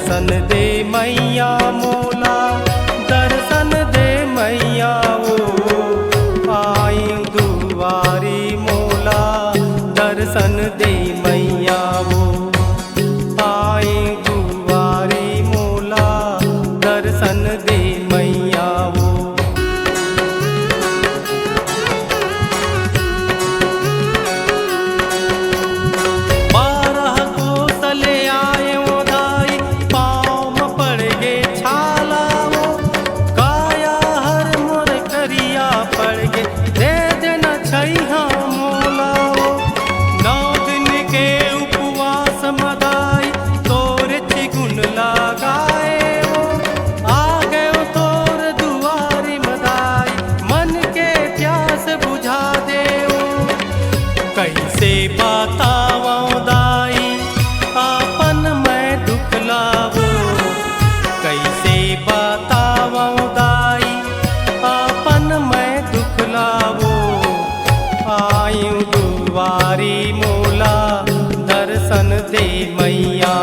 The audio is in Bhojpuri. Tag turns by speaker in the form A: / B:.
A: दर्शन दे मैया मोला, दर्शन दे मैया वो आई दुआरी मोला, दर्शन दे मैया वो आई दुआरी मोला, दर्शन दे मैया वो। कैसे बतावो दाई आपन मैं दुख लावो, कैसे बतावो दाई आपन मैं दुख लावो, आयु दुआरी मोला, दर्शन दे मैया